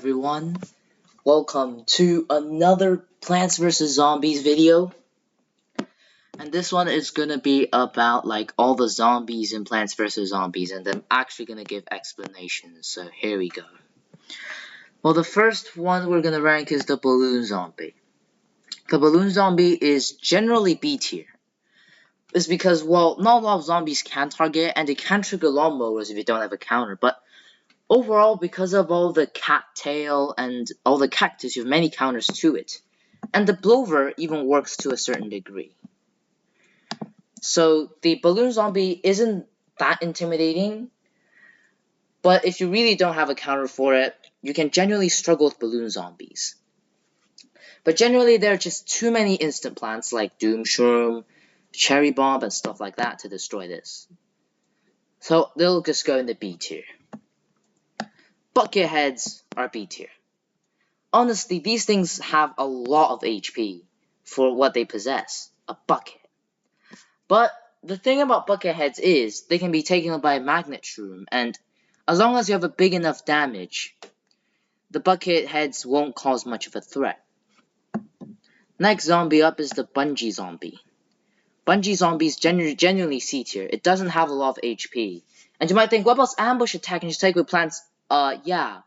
everyone. Welcome to another Plants vs Zombies video. And this one is gonna be about like all the zombies in Plants vs Zombies, and I'm actually gonna give explanations. So here we go. Well, the first one we're gonna rank is the balloon zombie. The balloon zombie is generally B tier. It's because, well, not a lot of zombies can target, and they can trigger lawnmowers if you don't have a counter, but overall, because of all the cattail and all the cactus, you have many counters to it. And the blower even works to a certain degree. So the balloon zombie isn't that intimidating, but if you really don't have a counter for it, you can genuinely struggle with balloon zombies. But generally, there are just too many instant plants like Doom Shroom, Cherry Bomb, and stuff like that to destroy this. So they'll just go in the B tier. Bucket heads are B tier. Honestly, these things have a lot of HP for what they possess, a bucket. But the thing about bucket heads is they can be taken up by a magnet shroom, and as long as you have a big enough damage, the bucket heads won't cause much of a threat. Next zombie up is the bungee zombie. Bungee zombie is genuinely C tier. It doesn't have a lot of HP. And you might think, what about ambush attack and just take with plants? Yeah.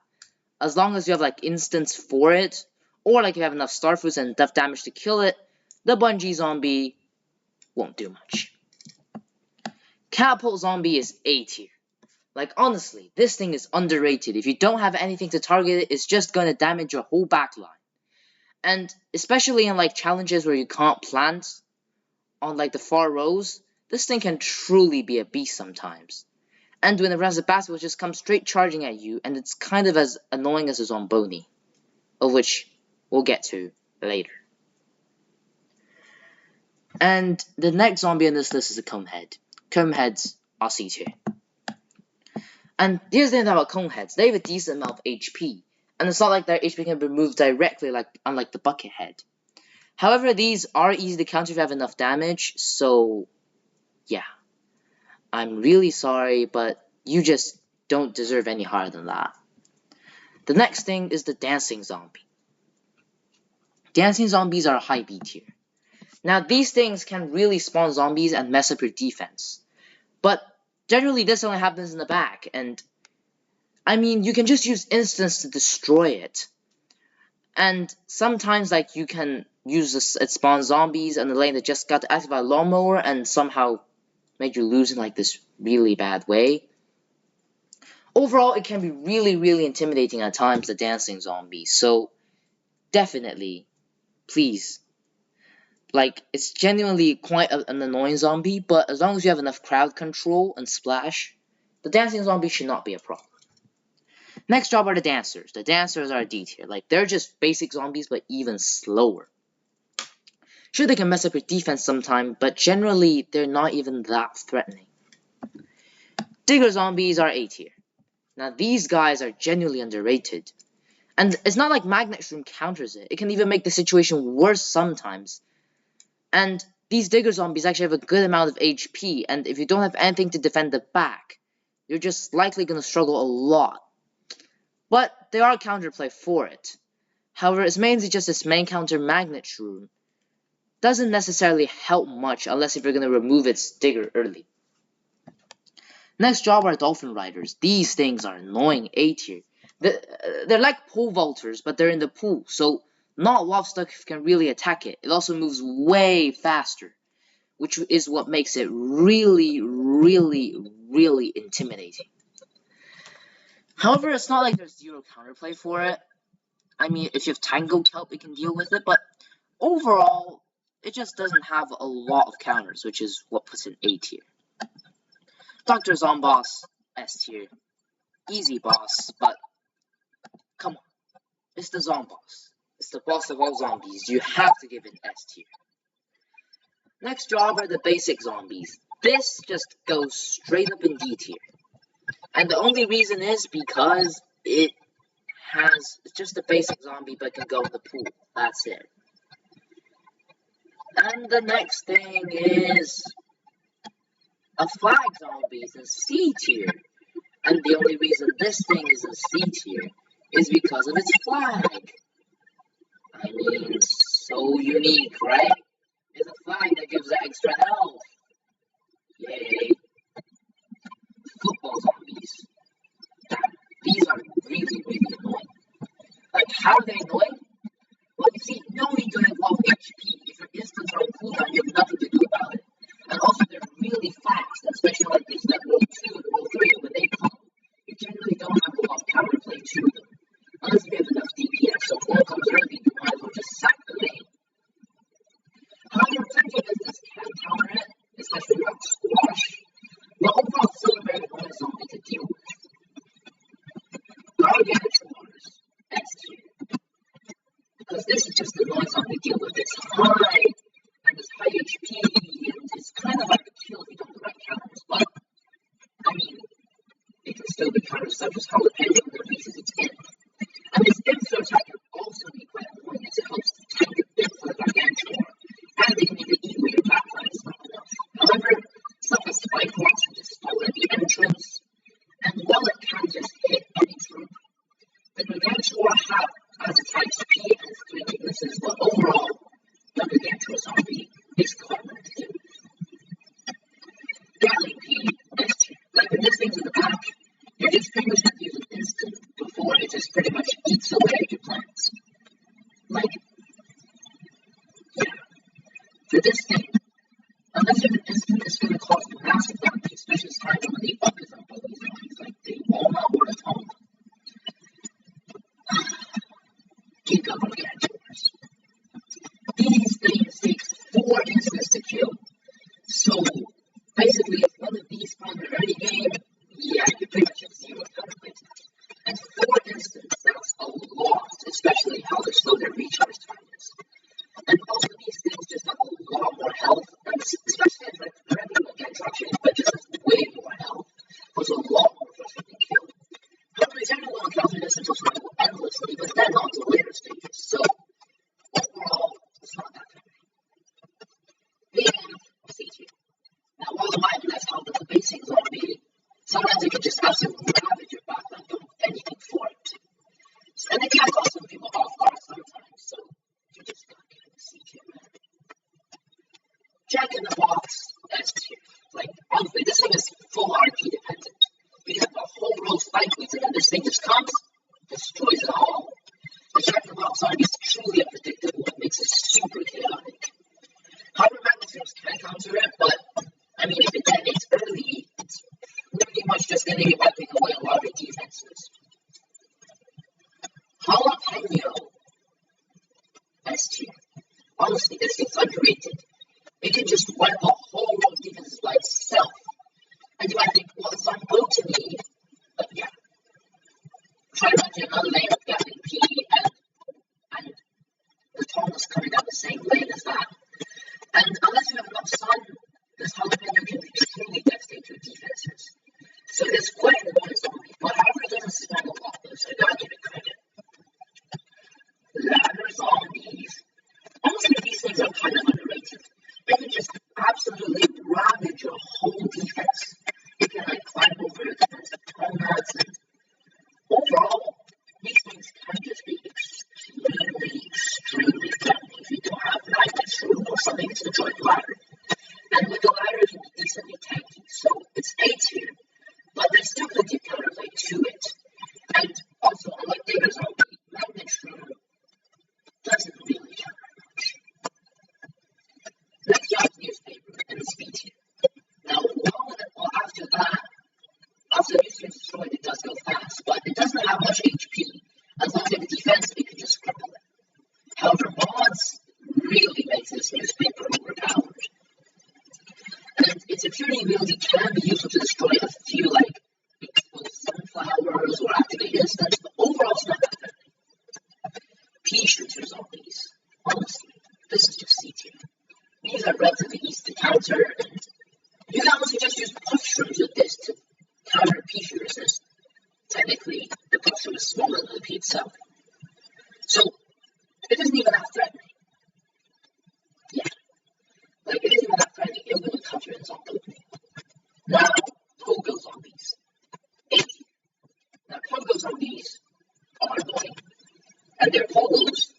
As long as you have like instants for it, or like you have enough star fruits and enough damage to kill it, the bungee zombie won't do much. Catapult zombie is A tier. Like honestly, this thing is underrated. If you don't have anything to target it, it's just gonna damage your whole backline. And especially in like challenges where you can't plant on like the far rows, this thing can truly be a beast sometimes. And when it runs a basket, it will just come straight charging at you, and it's kind of as annoying as a zomboni, of which we'll get to later. And the next zombie on this list is a conehead. Coneheads are C tier. And here's the thing about coneheads, they have a decent amount of HP, and it's not like their HP can be removed directly unlike the bucket head. However, these are easy to counter if you have enough damage, so yeah. I'm really sorry, but you just don't deserve any higher than that. The next thing is the dancing zombie. Dancing zombies are high B tier. Now, these things can really spawn zombies and mess up your defense. But generally, this only happens in the back, and I mean, you can just use instants to destroy it. And sometimes, like, you can use this, it spawns zombies in the lane that just got to activate a lawnmower and somehow make you lose in like this really bad way. Overall, it can be really intimidating at times, the dancing zombie. So definitely, please, like, it's genuinely quite an annoying zombie, but as long as you have enough crowd control and splash, the dancing zombie should not be a problem. Next job are the dancers. The dancers are D tier. Like, they're just basic zombies, but even slower. Sure, they can mess up your defense sometime, but generally, they're not even that threatening. Digger zombies are A tier. Now, these guys are genuinely underrated. And it's not like Magnet Shroom counters it. It can even make the situation worse sometimes. And these Digger zombies actually have a good amount of HP, and if you don't have anything to defend the back, you're just likely going to struggle a lot. But there are counterplay for it. However, it's mainly just its main counter, Magnet Shroom, doesn't necessarily help much unless if you're going to remove its Digger early. Next job are Dolphin Riders. These things are annoying A tier. They're like pole vaulters, but they're in the pool, so not a lot of stuff can really attack it. It also moves way faster, which is what makes it really intimidating. However, it's not like there's zero counterplay for it. I mean, if you have Tango Kelp, you can deal with it, but overall, it just doesn't have a lot of counters, which is what puts it A tier. Dr. Zomboss, S tier. Easy boss, but come on. It's the Zomboss. It's the boss of all zombies. You have to give it S tier. Next job are the basic zombies. This just goes straight up in D tier. And the only reason is because it's just a basic zombie but can go in the pool. That's it. And the next thing is a flag zombie is a C tier. And the only reason this thing is a C tier is because of its flag. I mean, so unique, right? It's a flag that gives it extra health. Yay. Football zombies. Damn, these are really, really annoying. Like, how are they annoying? Well, you see, no need to involve HP. If your instants are on cooldown, you have nothing to do about it. And also, they're really fast, especially like these that roll 2 and roll 3 when they come. You generally don't have a lot of counterplay to them. Unless you have enough DPS, so if one comes early, you might as well just sack the lane. However, plenty of instants can counter it, especially like squash. But overall, it's still a very annoying zombie to deal with. Gargantuars, S tier. Because this is just annoying something to deal with. It's high, and it's high HP, and it's kind of like a kill if you don't have the right counters. But, I mean, it can still be counters such as how the pendulum releases its imp. And this imp attack can also be quite annoying as it helps to tank a bit for the Gargantuar, and they can even eat away your backline is not enough. However, stuff as spike rocks can just stall at the entrance, and while it can just hit any troop, the Gargantuar has its high HP and its 3 weaknesses, but overall, the Gargantuar zombie is clever to deal with. Gatling Pea, S tier. Like when this thing's in the back, you're just pretty much have to use an instant before it just pretty much eats away at your plants. Like, yeah. For this thing, unless you have an instant, it's going to cause massive damage, especially this time when the up is up on these zombies, like the walnut or the taunt. Giga Gargantuars. These things take 4 instants to kill. So, basically, if one of these spawn in an early game, yeah, you pretty much have 0 counterplay time. And 4 instants, that's a lot, especially how slow their recharge time is. And also, these things just have a lot more health, and especially as like regular Gargantuar, but just has way more health. It's a lot more frustrating to kill. However, you generally won't encounter this until survival endlessly, but then on to later stages. So, overall, it's not that bad. BF, C tier. Now, while it might be less health than the basic zombie, sometimes it can just absolutely ravage your backline, don't do anything for it. And it can cause some people off guard sometimes, so you just gotta get the C tier, man. Jack in the Box, S tier. Like, honestly, this thing is full RP dependent. You have a whole row of spike weeds, and then this thing just comes, destroys it all. The Jack in the Box zombie is truly unpredictable, what makes it super chaotic. However, Magnitudes can counter it, but I mean, if it detonates early, it's pretty much just going to be wiping away a lot of your defenses. Jalapeno, S tier. Honestly, this thing's underrated. It can just wipe a whole row of defenses by itself. And you might think, well, it's on boat to me. But yeah. Try imagine another lane of Gatling Pea and the Thomas coming down the same lane as that. And unless you have enough sun, this jalapeno can truly devastate your defenses. So it's quite an annoying zombie, but however it doesn't spawn a lot though, so I gotta give it credit. Ladder zombies. Honestly, these things are kind of underrated. They can just absolutely ravage your whole defense. You can like climb over your defensive donuts, and overall, these things can just be extremely threatening if you don't have an ice room or something to enjoy the ladder. And with the ladder, it can be decently tanky, so it's A tier, but there's still plenty of counterplay to it. And also, unlike Digger Zombie, Magnet Shroom doesn't really counter much. Next, you have Newspaper and it's B tier. Now, after that, after Newspaper's destroyed, it does go fast, but it doesn't have much HP. As long as you have a defense, it can just cripple it. However, mods really makes this Newspaper overpowered. And its security ability can be useful to destroy a few, like, exposed sunflowers or activate instants, but overall it's not that friendly. Pea shooter zombies. Honestly, this is just C tier. These are relatively easy to counter, and you can honestly just use puff shrooms with this to counter pea shooters, as technically the puff shroom is smaller than the pea itself. So, it isn't even that threatening. Yeah. Like, it isn't even that threatening, it will counter its own opening. Now, Pogo zombies. 8. Now, Pogo zombies are annoying, and their polos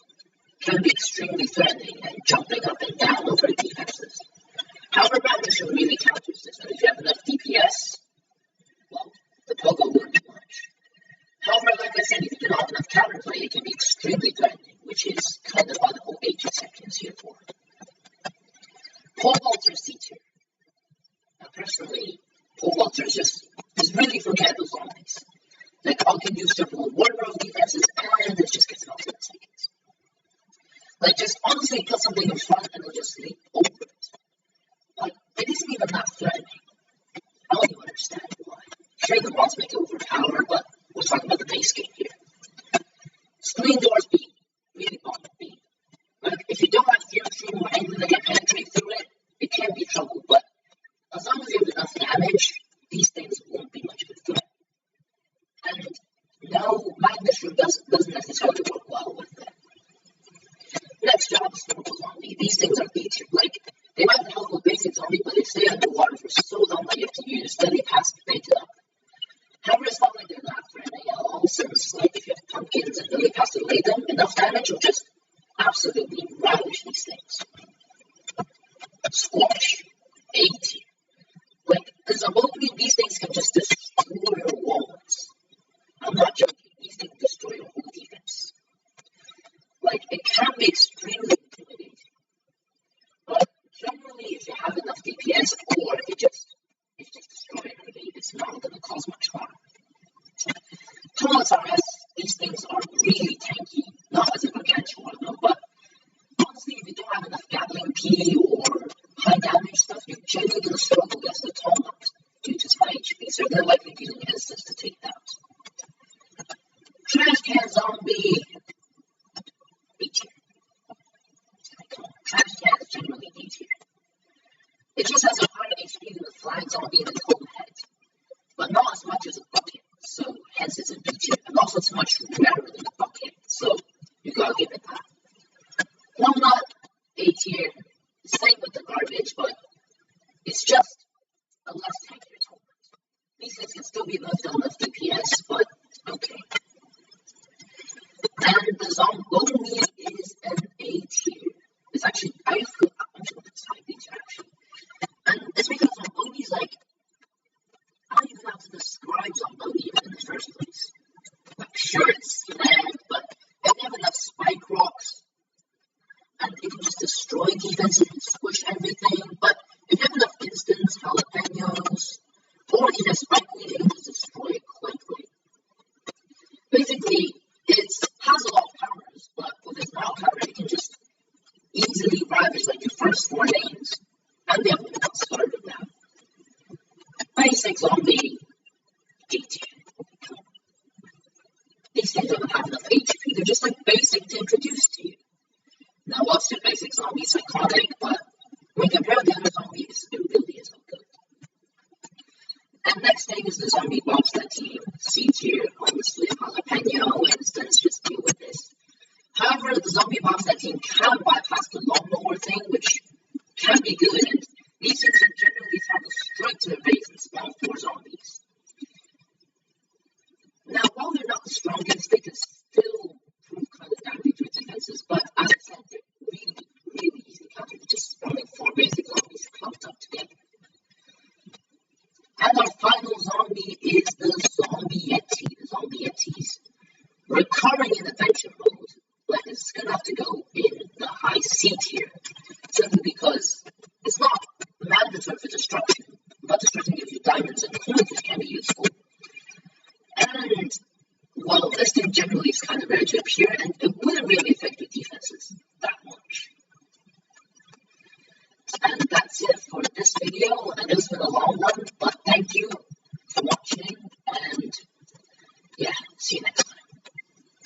can be extremely threatening and jumping up and down over defenses. However, Magnuson really counters this, and if you have enough DPS, well, the pogo won't do much. However, like I said, if you do not have enough counterplay, it can be extremely threatening, which is kind of what the whole HE section is here for. Pole vaulter C tier. Now, personally, pole vaulter is really for casual zombies. Like, all can do several wardrobe defenses, and it just gets melted in seconds. Like, just honestly put something in front and it'll just leap over it. Like, it isn't even that threatening. I don't even understand why. Sure, the mods make it overpowered, but we're talking about the base game here. Screen doors B. Really bottom B. Like, if you don't have Fear Stream or anything that can penetrate through it, it can be trouble, but as long as you have enough damage, these things won't be much of a threat. And no, Magnuson doesn't necessarily work well with them. Next job is Snorkel Zombie. These things are B tier. Like, they might help with basic zombie, but they stay underwater for so long that you have to use Lily Pass to bait it up. However, it's not like they're not threatening at all, since, like, if you have pumpkins and Lily Pass to lay them, enough damage will just absolutely ravage these things. Squash. A tier. Like, because these things can just destroy your walls. I'm not joking. These things destroy your whole defense. Like, it can be extremely intimidating. But generally, if you have enough DPS, or if you just destroy an enemy, it's not going to cause much harm. Toilets RS, these things are really tanky. Not as a gargantuan one, but honestly, if you don't have enough Gatling P or high damage stuff, you're generally going to struggle against the Tomat due to its high HP, so they're likely using instants to take that. Trash Can Zombie. B tier. Trash Can is generally D tier. It just has a higher HP than the Flag Zombie and the Cold Head, but not as much as a Bucket, so hence it's a B tier, and also it's much rarer than a Bucket, so you gotta give it that. Walnut, A tier. Same with the garbage, but it's just a less tankier tournament. These things can still be left on enough DPS, but okay. And the Zomboni is an A tier. It's actually, I'm sure it's high B tier actually. And it's because Zomboni's like, I don't even have to describe Zomboni in the first place. Like, sure, it's land, but if you have enough spike rocks, and it can just destroy defenses and squish everything, but if you have enough instants, jalapenos, or even spike weed, it can just destroy it quickly. Basically, it has a lot of counters, but with its now counter, it can just easily ravage like your first 4 lanes, and they haven't even got started now. Basic zombie, D tier. These things don't have enough HP, they're just like basic to introduce to you. Now, whilst their basic zombie is iconic, but when compared to other zombies, it really isn't good. And next thing is the zombie bobsled team. C tier, honestly, jalapeno instance, just deal with this. However, the zombie bobsled team can bypass the lawnmower thing, which can be good, and these things can generally travel straight to their base and spawn 4 zombies. Now, while they're not the strongest, they can still prove kind of damage with defenses, but as I said, they're really, really easy to counter, just spawning 4 basic zombies clumped up together. And our final zombie is the Zombie Yeti, the Zombie Yetis. Recurring in adventure mode, but it's going to have to go in the high C tier, simply because it's not mandatory for destruction, but destruction gives you diamonds and coins, which can be useful. And, well, this thing generally is kind of rare to appear, and it wouldn't really affect your defenses that much. And that's it for this